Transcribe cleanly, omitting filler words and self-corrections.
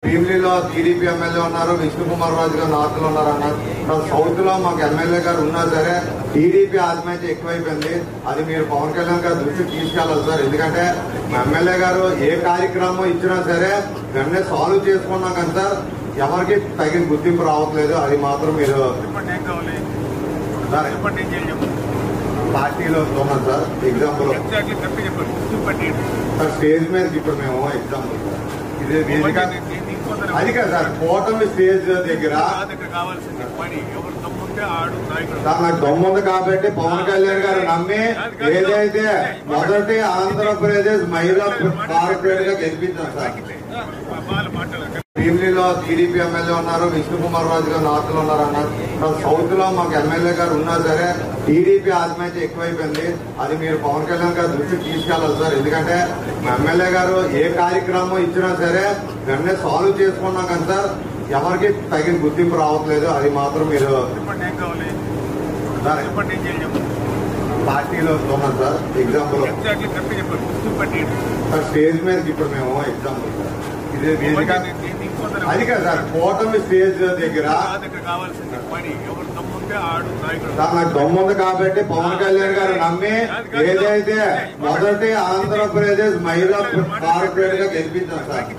భీమిలిలో TDP MLA ఉన్నారు, విష్ణు కుమార్ రాజు గారు north లో ఉన్నారు అన్నారు. సౌత్ లో మాకు ఎమ్మెల్యే గారు ఉన్నా సరే టీడీపీ ఆధిపత్యం ఎక్కువైపోయింది. అది మీరు పవన్ కళ్యాణ్ గారు దృష్టికి తీసుకెళ్ళాలి సార్. ఎందుకంటే మా ఎమ్మెల్యే గారు ఏ కార్యక్రమం ఇచ్చినా సరే వెంటనే సాల్వ్ చేసుకున్నాం కానీ సార్ ఎవరికి తగిన గుర్తింపు రావట్లేదు. అది మాత్రం మీరు పార్టీలో ఉన్నాం సార్. ఎగ్జాంపుల్ సార్ స్టేజ్ మీద ఇప్పుడు మేము ఎగ్జాంపుల్ ఇది అది కదా సార్ కూటమి స్టేజ్ దగ్గర నాకు దమ్ముంది కాబట్టి పవన్ కళ్యాణ్ గారు నమ్మి ఏదైతే మొదటి ఆంధ్రప్రదేశ్ మహిళా కార్పొరేట్ గా గెలిపించాం సార్. భీమిలిలో టీడీపీ ఎమ్మెల్యే ఉన్నారు, విష్ణు కుమార్ రాజు గారు నార్త్ లో ఉన్నారు అన్నారు. సౌత్ లో మాకు ఎమ్మెల్యే గారు ఉన్నా సరే టీడీపీ ఆధిపత్యం ఎక్కువైపోయింది. అది మీరు పవన్ కళ్యాణ్ గారు దృష్టికి తీసుకెళ్ళాలి సార్. ఎందుకంటే మా ఎమ్మెల్యే గారు ఏ కార్యక్రమం ఇచ్చినా సరే వెంటనే సాల్వ్ చేసుకున్నాం కానీ సార్ ఎవరికి తగిన గుర్తింపు రావట్లేదు. అది మాత్రం మీరు పార్టీలో ఉన్నాం సార్. ఎగ్జాంపుల్ సార్ స్టేజ్ మీద ఇప్పుడు మేము ఎగ్జాంపుల్ ఇది అది కదా సార్ కూటమి స్టేజ్ దగ్గర నాకు దమ్ముంది కాబట్టి పవన్ కళ్యాణ్ గారు నమ్మి ఏదైతే మొదటి ఆంధ్రప్రదేశ్ మహిళా కార్పొరేట్ గా గెలిపించాం సార్.